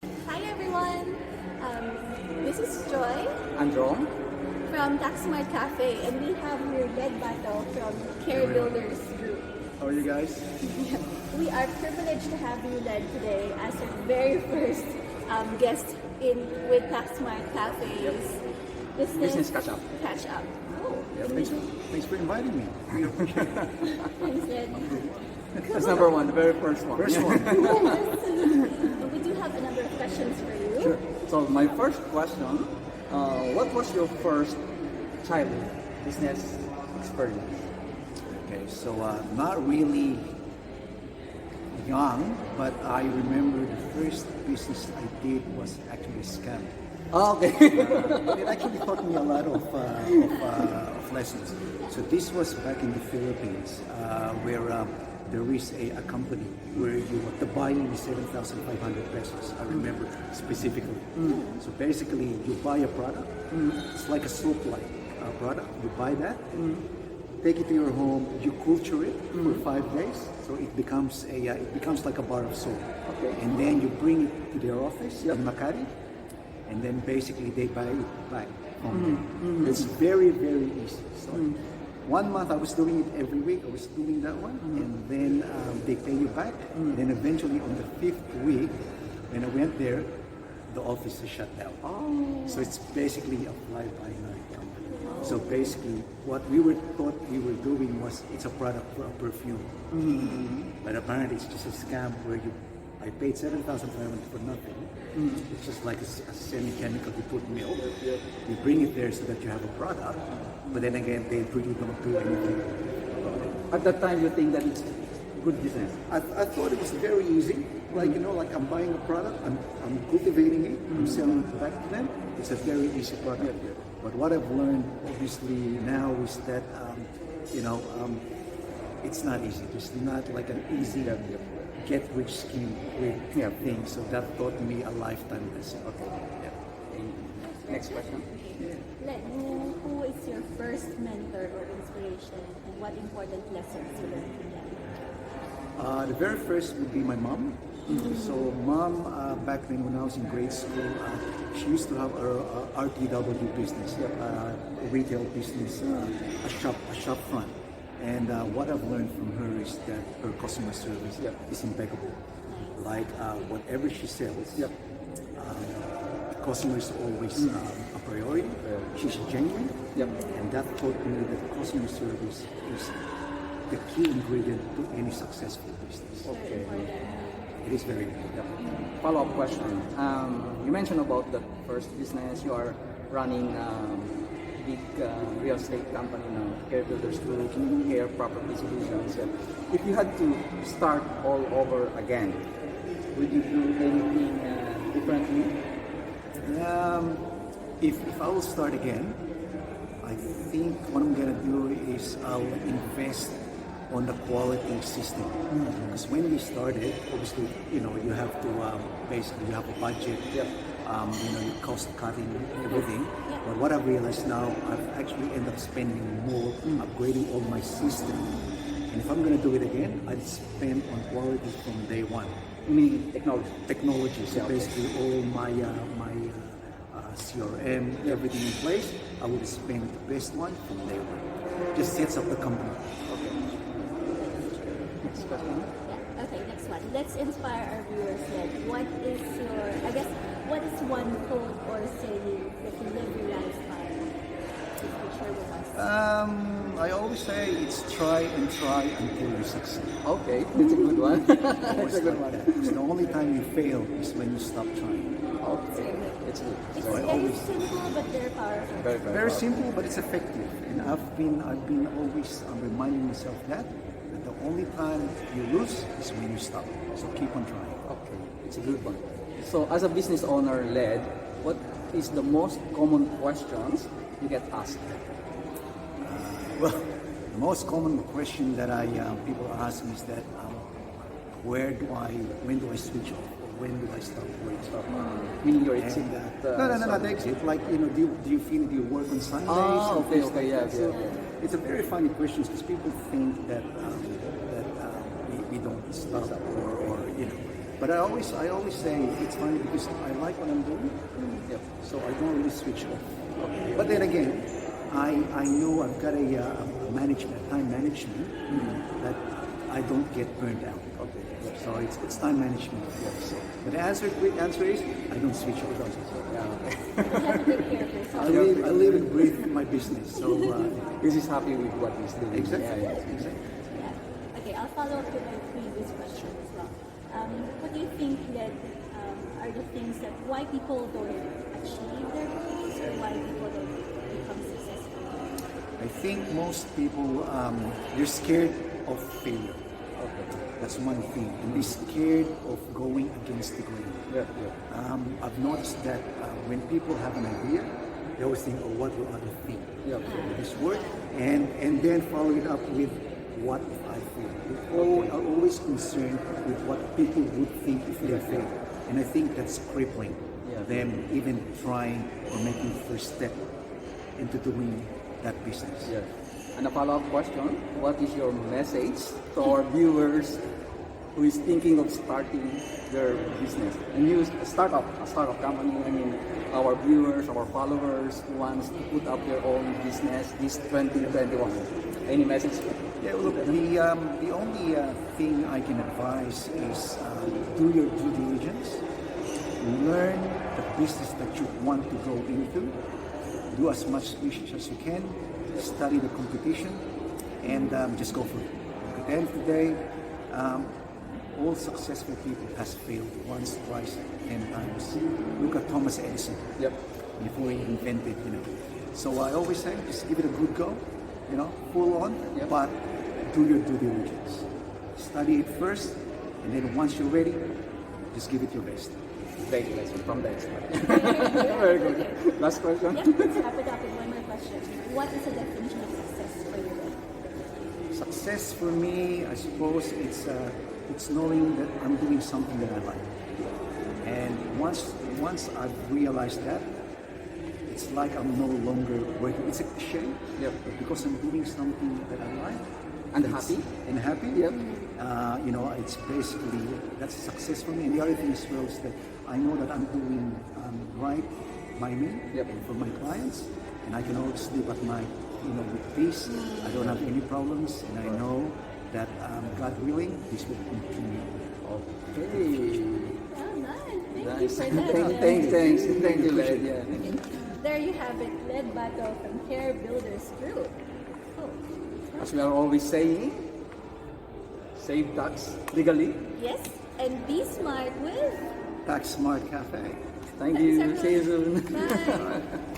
Hi everyone, this is Joy I'm Ron. from TaxSmart Cafe, and we have here Batto from Care Builders Group. How are you guys? We are privileged to have you led today as our very first guest in with TaxSmart Cafe's Business catch up. Catch up. Yeah, thanks for inviting me. Thanks, Led. That's number one, the very first one. First one. We do have a number of questions for you. Sure. So my first question, what was your first childhood business experience? Okay, so not really young, but I remember the first business I did was actually a scam. Oh, okay. It actually taught me a lot of lessons. So this was back in the Philippines, where there is a company where the buy-in is 7,500 pesos. I remember specifically. So basically, you buy a product. It's like a soap-like product. You buy that, take it to your home. You culture it for 5 days, so it becomes like a bar of soap. Okay. And then you bring it to their office in Makati, and then basically they buy it back from there. It's very, very easy. So 1 month I was doing it every week. I was doing that one, and then they pay you back. Then eventually on the 5th week, when I went there, the office is shut down. So it's basically a fly-by-night company. So basically, what we were thought we were doing was it's a product for a perfume, but apparently it's just a scam where I paid 7,500 for nothing. It's just like a semi-chemical. You put milk, you bring it there so that you have a product, but then again, they really don't do anything. At that time, you think that it's good business? I thought it was very easy. Like, like I'm buying a product, I'm cultivating it, I'm selling it back to them. It's a very easy product. But what I've learned, obviously, now is that, it's not easy. There's not like an easy get-rich scheme with things. So that taught me a lifetime lesson. Okay. Next question. Led, who is your first mentor or inspiration, and what important lessons you learned from them? The very first would be my mom. So mom, back then when I was in grade school, she used to have her RTW business, a retail business, a shop front. And what I've learned from her is that her customer service is impeccable. Like whatever she sells, the customer is always a priority. She's genuine, and that taught me that customer service is the key ingredient to any successful business. Okay. It is very important. Follow-up question. You mentioned about the first business. You are running big real estate company now, Care Builders Group, Care Property Solutions. If you had to start all over again, would you do anything differently? If I will start again, I think what I'm gonna do is I'll invest on the quality system. Because when we started, obviously, you have to basically you have a budget. You cost cutting everything. But what I've realized now, I've actually ended up spending more upgrading all my system. And if I'm gonna do it again, I'd spend on quality from day one. You mean technology? Technology. So basically all my CRM, everything in place, I would spend the best one from day one. Just sets up the company. Okay. Next question. Yeah. Okay, next one. Let's inspire our viewers. Led, what is one quote or saying that you live your life by? If you share with us. I always say it's try and try until you succeed. Okay, that's a good one. That's a good one. So the only time you fail is when you stop trying. Okay, it's good. It's So I very always simple, but very powerful. very simple, but it's effective. And I've been always reminding myself that the only time you lose is when you stop. So keep on trying. Okay, it's a good one. So, as a business owner, Led, what is the most common questions you get asked? Well, the most common question that people ask me is that when do I switch off, or when do I stop? Meaning your And, exit? no, the exit. Like, do you feel do you work on Sundays? Ah, and okay, things okay, like that? yeah, So yeah. it's a very funny question because people think that we don't stop or But I always say it's funny because I like what I'm doing, so I don't really switch off. But then again, I know I've got a time management that I don't get burned out. So it's time management. So, but the quick answer is I don't switch off. You have to take care of yourself. I live and breathe my business. So This is happy with what he's doing. exactly. Exactly. Yeah. Okay, I'll follow up with my previous question as well. What do you think that are the things that why people don't achieve their goals or why people don't become successful? I think most people they're scared of failure. That's one thing, and they're scared of going against the grain. I've noticed that when people have an idea, they always think, "Oh, what will others think?" This work, and then follow it up with, "What if I fail?" They are always concerned with what people would think if they fail, and I think that's crippling them even trying or making the first step into doing that business. Yeah. And a follow-up question, what is your message to our viewers who is thinking of starting their business? A new startup, a startup company, I mean, our viewers, our followers who wants to put up their own business this 2021. Any message? Yeah, look, the only thing I can advise is do your due diligence, learn the business that you want to go into, do as much research as you can, study the competition, and just go for it. At the end of the day, all successful people has failed once, twice, 10 times. Look at Thomas Edison. Before he invented, So I always say, just give it a good go, full on, but do your due diligence. Study it first, and then once you're ready, just give it your best. Great lesson from the expert. Very good. Last question. Yeah, let's wrap it up with one more question. What is the definition of success for you? Success for me, I suppose, it's knowing that I'm doing something that I like. And once I've realized that, it's like I'm no longer working. It's a cliche, but because I'm doing something that I like. And happy? And happy, it's basically, that's a success for me. And the other thing as well is that I know that I'm doing right by me and for my clients. And I can always sleep at night, with peace. I don't have any problems. And I know that God willing, this will continue. Okay. Well done. Thank you Nice. for that. Thank you, Led. Yeah. There you have it, Led Batto from Hair Builders Group. Cool. As we are always saying, save tax legally. Yes, and be smart with TaxSmart Cafe. Thank Thanks, you. everyone. See you soon. Bye.